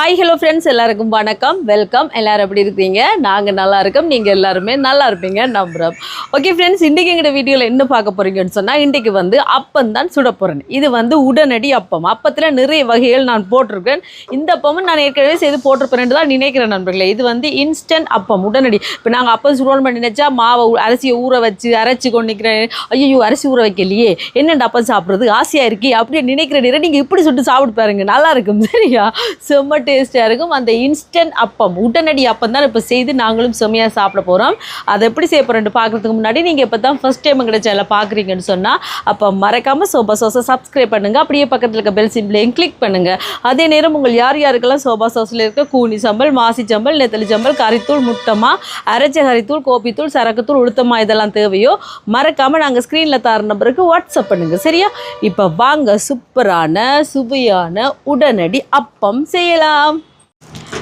Hi hello friends, எல்லாருக்கும் வணக்கம், welcome. எல்லோரும் எப்படி இருக்கீங்க? நாங்கள் நல்லா இருக்கோம், நீங்கள் எல்லாருமே நல்லா இருப்பீங்க நம்புகிறோம். ஓகே ஃப்ரெண்ட்ஸ், இன்றைக்கி எங்கள் வீடியோவில் என்ன பார்க்க போகிறீங்கன்னு சொன்னால், இன்றைக்கு அப்பம் தான் சுட போகிறேன். இது உடனடி அப்பம். அப்பத்தில் நிறைய வகைகள் நான் போட்டிருக்கேன். இந்த அப்பமும் நான் ஏற்கனவே செய்து போட்டிருப்பேன் தான் நினைக்கிறேன் நண்பர்களே. இது இன்ஸ்டன்ட் அப்பம், உடனடி. இப்போ நாங்கள் அப்பம் சுடணும் பண்ணி நினச்சா மாவை அரிசியை ஊற வச்சு அரைச்சி கொண்டு நிற்கிறேன். ஐயோ, அரிசி ஊற வைக்கலையே, என்னென்ன அப்பம் சாப்பிட்றது ஆசையாக இருக்கி அப்படி நினைக்கிற நேரம் நீங்கள் இப்படி சுட்டு சாப்பிட்டு பாருங்க, நல்லா இருக்கும். சரியா? செம்ம டேஸ்ட்டாக இருக்கும். அந்த இன்ஸ்டன்ட் அப்பம், உடனடி அப்பம் தான் இப்போ செய்து நாங்களும் செம்மையாக சாப்பிட போகிறோம். அதை எப்படி செய்ய போகிறோன்னு பார்க்குறதுக்கு முன்னாடி நீங்கள் இப்போ தான் ஃபஸ்ட் டைம் எங்கள் சேனலில் பார்க்குறீங்கன்னு சொன்னால் அப்போ மறக்காமல் சோபா சாஸை சப்ஸ்கிரைப் பண்ணுங்கள். அப்படியே பக்கத்தில் இருக்க பெல் சிம்பிளையும் கிளிக் பண்ணுங்கள். அதே நேரம் உங்கள் யார் யாருக்கெல்லாம் சோபா சாஸில் இருக்க கூனி சம்பல், மாசி சம்பல், நெத்தலி சம்பல், கறித்தூள், முட்டமா, அரைச்ச கறித்தூள், கோப்பித்தூள், சரக்குத்தூள், உளுத்தமா இதெல்லாம் தேவையோ மறக்காமல் நாங்கள் ஸ்க்ரீனில் தர நம்பருக்கு வாட்ஸ்அப் பண்ணுங்கள். சரியா? இப்போ வாங்க சூப்பரான சுவையான உடனடி அப்பம் செய்யலாம்.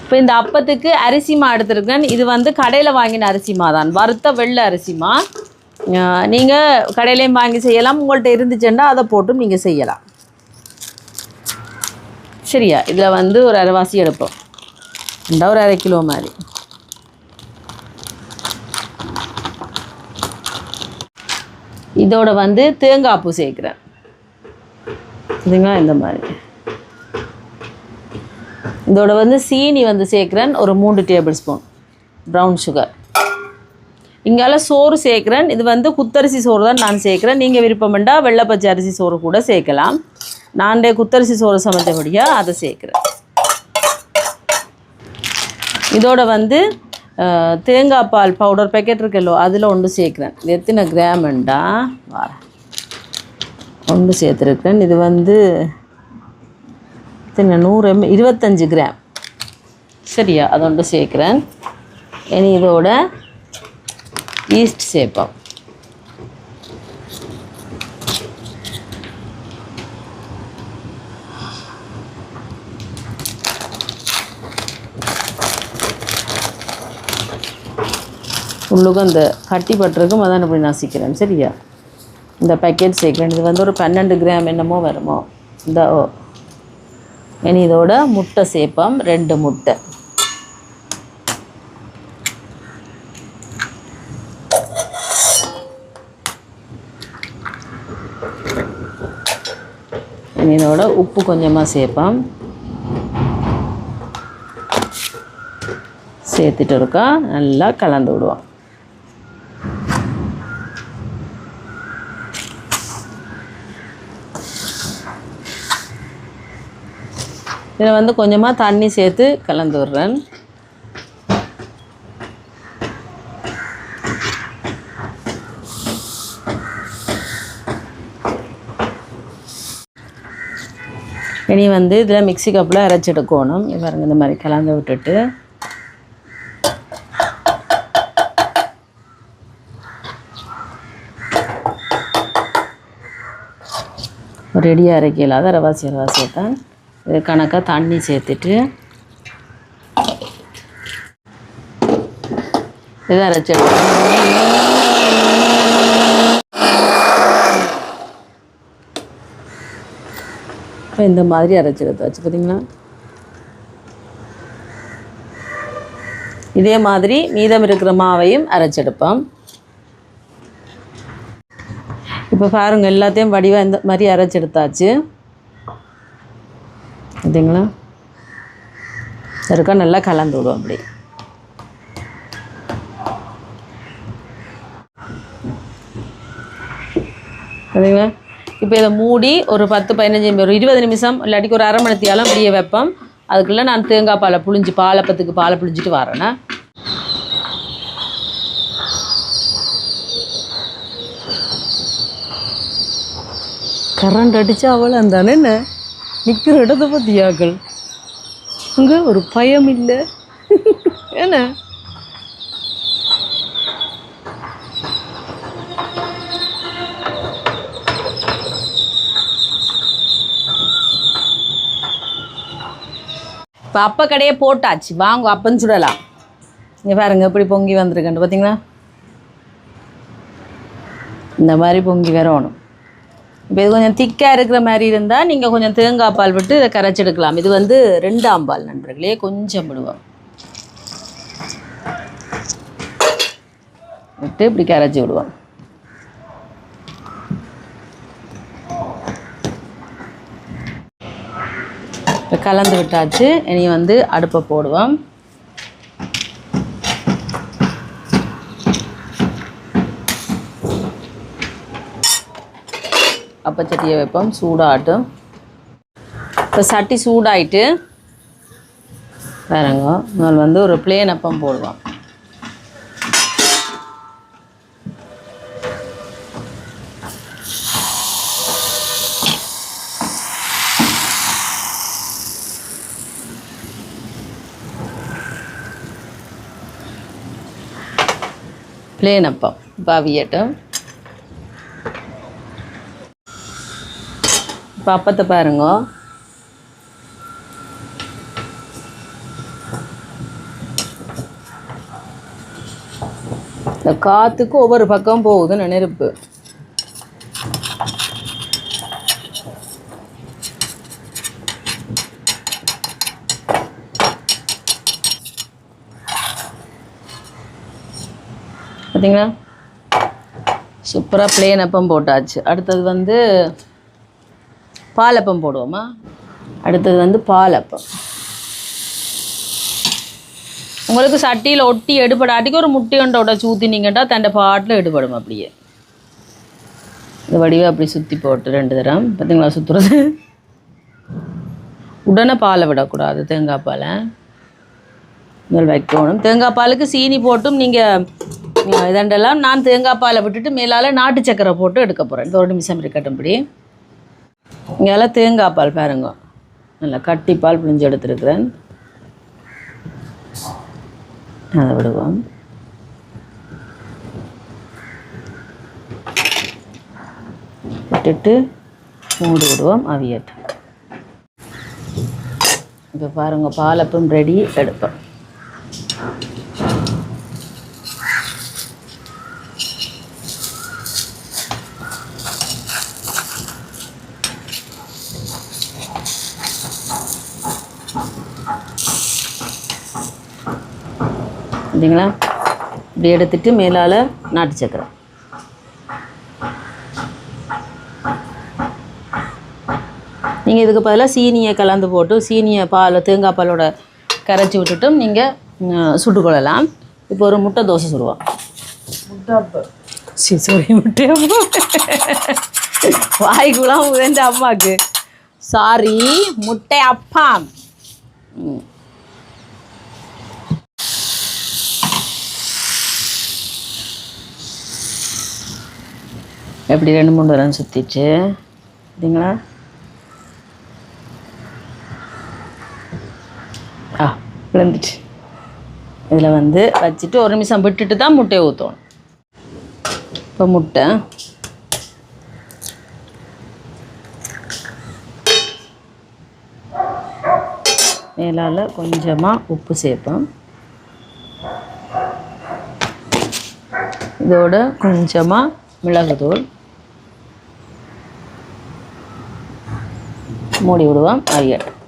இப்போ இந்த அப்பத்துக்கு அரிசிமா எடுத்துருக்கேன். இது கடையில் வாங்கின அரிசிமா தான், வறுத்த வெள்ளை அரிசிமா. நீங்கள் கடையிலையும் வாங்கி செய்யலாம், உங்கள்கிட்ட இருந்துச்சுன்னா அதை போட்டும் நீங்கள் செய்யலாம். சரியா? இதில் ஒரு அரைவாசி எடுப்போம், ஒரு 1/2 கிலோ மாதிரி. இதோட தேங்காய் பூ சேர்க்குறேன். இதுங்களா இந்த மாதிரி. இதோட சீனி சேர்க்குறேன், ஒரு 3 டேபிள் ஸ்பூன் ப்ரௌன் சுகர். இங்கால சோறு சேர்க்குறேன். இது குத்தரிசி சோறு தான் நான் சேர்க்குறேன். நீங்கள் விருப்பம்ண்டா வெள்ளை பச்சை அரிசி சோறு கூட சேர்க்கலாம். நான் குத்தரிசி சோறு சமைச்சபடியாக அதை சேர்க்குறேன். இதோட தேங்காய் பால் பவுடர் பேக்கெட் இருக்கல்லோ, அதில் ஒன்று சேர்க்குறேன். இது எத்தனை கிராம்ண்டா ஒன்று சேர்த்துருக்கேன். இது 100 ml 25 கிராம். சரியா? அதை ஒன்று சேர்க்குறேன். இனி இதோட ஈஸ்ட் சேர்ப்போம். உள்ளுக்கு அந்த கட்டி பட்டிருக்கும், அதான் இப்படி நசிக்கிறேன். சரியா? இந்த பேக்கெட் சேர்க்குறேன். இது ஒரு 12 கிராம் என்னமோ வருமோ. இந்த இனி இதோட முட்டை சேர்ப்போம், 2 முட்டை. இனி இதோட உப்பு கொஞ்சமாக சேர்ப்போம். சேர்த்துட்டு இருக்கா நல்லா கலந்து விடுவோம். இதில் கொஞ்சமாக தண்ணி சேர்த்து கலந்து விடுறேன். இனி இதில் மிக்ஸி கப்பில் அரைச்சி எடுக்கணும். பாருங்க, இந்த மாதிரி கலந்து விட்டுட்டு ரெடியாக அரைக்கலாத அரைவாசி தான். இது கணக்காக தண்ணி சேர்த்துட்டு இதை அரைச்சி எடுக்கணும். இப்போ இந்த மாதிரி அரைச்சி எடுத்து வச்சு பார்த்தீங்களா? இதே மாதிரி மீதம் இருக்கிற மாவையும் அரைச்செடுப்போம். இப்போ பாருங்கள், எல்லாத்தையும் வடிவாக இந்த மாதிரி அரைச்செடுத்தாச்சு. பார்த்தீங்களா? இருக்கா நல்லா கலந்து விடுவோம் அப்படி. சரிங்களா? இப்போ இதை மூடி ஒரு 10-15 ஒரு 20 நிமிஷம் இல்லாட்டிக்கு ஒரு 1/2 மணி நேரம் அப்படியே வைப்போம். அதுக்குள்ளே நான் தேங்காய் பாலை புழிஞ்சு பாலப்பத்துக்கு பாலை புழிஞ்சிட்டு வரேன்னா. கரண்ட் அடித்தா அவள் அந்தானே என்ன நிற்கிற இடத்த பற்றியாக்கள் அங்கே ஒரு பயம் இல்லை என்ன? இப்போ அப்ப கடையே போட்டாச்சு, வாங்க அப்பன்னு சுடலாம். இங்கே பாருங்க எப்படி பொங்கி வந்திருக்கேன் பார்த்தீங்களா? இந்த மாதிரி பொங்கி வரணும். இப்போ இது கொஞ்சம் திக்காக இருக்கிற மாதிரி இருந்தால் நீங்கள் கொஞ்சம் தேங்காய் பால் விட்டு இதை கரைச்சி எடுக்கலாம். இது வந்து 2ஆம் பால் நண்பர்களே, கொஞ்சம் விடுவோம் விட்டு இப்படி கரைச்சி விடுவோம். இப்போ கலந்து விட்டாச்சு. இனி வந்து அடுப்பை போடுவோம். அப்பச்சட்டியை வைப்போம், சூடாகட்டும். இப்போ சட்டி சூடாயிட்டு பாருங்க, முதல் வந்து ஒரு பிளேன் அப்பம் போடுவோம். பிளேன் அப்பம் இப்போ அவியட்டும். இப்போ அப்பத்தை பாருங்க, இந்த காற்றுக்கு ஒவ்வொரு பக்கம் போகுதுன்னு நெருப்பு. பார்த்தீங்களா, சூப்பராக பிளேன் அப்பம் போட்டாச்சு. அடுத்தது வந்து பாலப்பம் போடுவோமா. அடுத்தது வந்து பாலப்பம். உங்களுக்கு சட்டியில் ஒட்டி எடுபடாட்டிக்கு ஒரு முட்டை ஒன்றை உடச்சி ஊற்றினீங்கட்டா தண்டை பாட்டில் எடுபடும். அப்படியே இந்த வடிவை அப்படி சுற்றி போட்டு 2 தரம் பார்த்தீங்களா சுற்றுறது. உடனே பாலை விடக்கூடாது, தேங்காய் பாலை மேல் வைக்கணும். தேங்காய் பாலுக்கு சீனி போட்டும் நீங்கள் இதண்டெல்லாம். நான் தேங்காய் பாலை விட்டுட்டு மேலால் நாட்டு சக்கரை போட்டு எடுக்க போகிறேன். இந்த 1 நிமிஷம் இருக்கட்டும்படி. இங்கெல்லாம் தேங்காய் பால் பாருங்க, நல்லா கட்டி பால் பிழிஞ்சு எடுத்துருக்குறேன். அதை விடுவோம். விட்டுட்டு மூடி விடுவோம், அவியட்டும். இப்போ பாருங்கள், பாலப்பம் ரெடி, எடுப்போம். பார்த்தீங்களா, இப்படி எடுத்துட்டு மேலால் நாட்டு சக்கரை. நீங்கள் இதுக்கு பதிலாக சீனியை கலந்து போட்டு சீனியை தேங்காய் பாலோட கரைச்சி விட்டுட்டும் நீங்கள் சுட்டுக்கொள்ளலாம். இப்போ ஒரு முட்டை தோசை சுடுவோம். முட்டை வாய்க்குலாம் உதந்த அம்மாவுக்கு சாரி, முட்டை அப்பம். எப்படி 2-3 தரம் சுற்றிச்சு பார்த்தீங்களா. விழுந்துச்சு. இதில் வந்து வச்சுட்டு 1 நிமிஷம் விட்டுட்டு தான் முட்டையை ஊற்றணும். இப்போ முட்டை மேலால் கொஞ்சமாக உப்பு சேர்ப்போம். இதோட கொஞ்சமாக மிளகுத்தூள் மூடி விடுவோம், அவியட்டும்.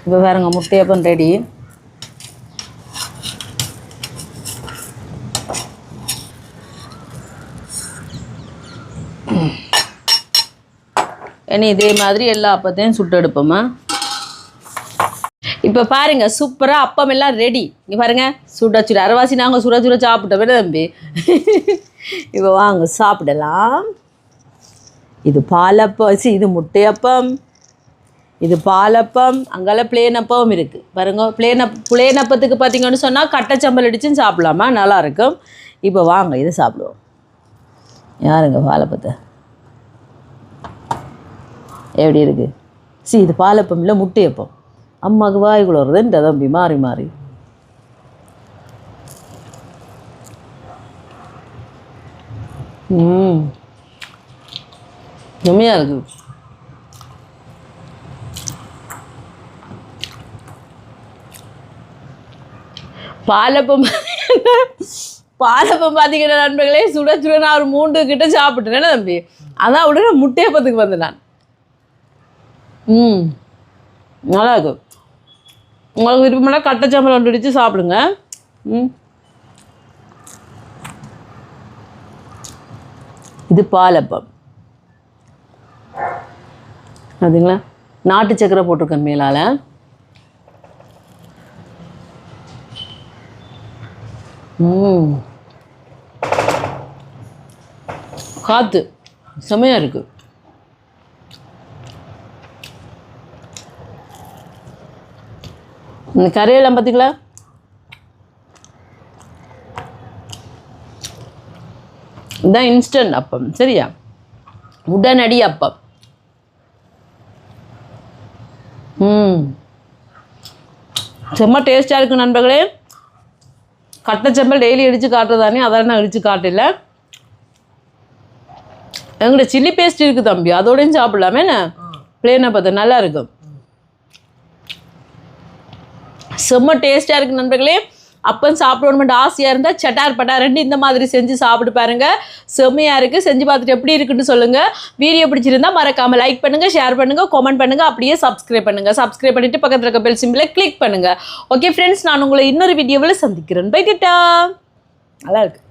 இப்போ பாருங்க, முட்டையப்பம் ரெடி. இனி இதே மாதிரி எல்லா அப்பத்தையும் சுட்டு எடுப்போமா. இப்போ பாருங்க, சூப்பராக அப்பம் எல்லாம் ரெடி. இங்கே பாருங்க, சுட சுட அரைவாசி நாங்கள் சுட சுட சாப்பிட்டோம் வேணா தம்பி. இப்போ வாங்க சாப்பிடலாம். இது பாலப்பம், இது முட்டையப்பம், இது பாலப்பம். அங்கெல்லாம் பிளேன் அப்பவும் இருக்குது பாருங்க. பிளேன் அப்பத்துக்கு பார்த்தீங்கன்னு சொன்னால் கட்டச்சம்பல் அடிச்சுன்னு சாப்பிடலாமா, நல்லாயிருக்கும். இப்போ வாங்க இதை சாப்பிடுவோம். யாருங்க பாலப்பத்தை எப்படி இருக்குது? இது பாலப்பம் இல்லை, முட்டையப்பம். அம்மாவுக்கு வாய்க்குள்ள வருது தம்பி, மாறி மாறி. செம்மையாக இருக்குது. பாலப்பம் பாலப்பம் பார்த்தீங்கன்னா நண்பர்களே சுட சுட நான் ஒரு 3 கிட்ட சாப்பிட்டேன் தம்பி. அதான் உடனே முட்டையப்பத்துக்கு வந்தேன் நான். நல்லா இருக்கும். உங்களுக்கு விருப்பம்னா கட்டச்சாம்பல் ஒன்று இடித்து சாப்பிடுங்க. இது பாலப்பம் அதுங்களா, நாட்டு சக்கரை போட்டிருக்கேன் மேலால். காற்று செமையாக இருக்குது. இந்த கரையெல்லாம் பார்த்தீங்களா, இதுதான் இன்ஸ்டன்ட் அப்பம். சரியா, உடனடி அப்பம். செம்ம டேஸ்ட்டாக இருக்குது நண்பர்களே. கட்டச்சம்பல் டெய்லி இடித்து காட்டுறதானே, அதான் நான் இடித்து காட்டல. எங்கள்கிட்ட சில்லி பேஸ்ட் இருக்குது தம்பி, அதோடையும் சாப்பிடலாமே. என்ன பிளேனை பார்த்து நல்லா இருக்கும். செம்ம டேஸ்ட்டாக இருக்குது நண்பர்களே. அப்போ சாப்பிடணுமெண்ட் ஆசையாக இருந்தால் சட்டார் பட்டாரண்டு இந்த மாதிரி செஞ்சு சாப்பிட்டு பாருங்கள். செம்மையாக இருக்குது. செஞ்சு பார்த்துட்டு எப்படி இருக்குன்னு சொல்லுங்கள். வீடியோ பிடிச்சிருந்தால் மறக்காமல் லைக் பண்ணுங்கள், ஷேர் பண்ணுங்கள், கமெண்ட் பண்ணுங்கள், அப்படியே சப்ஸ்கிரைப் பண்ணுங்கள். சப்ஸ்கிரைப் பண்ணிவிட்டு பக்கத்தில் இருக்க பெல் சிம்பிளை கிளிக் பண்ணுங்கள். ஓகே ஃப்ரெண்ட்ஸ், நான் உங்களை இன்னொரு வீடியோவில் சந்திக்கிறேன். பை டாடா. நல்லா இருக்குது.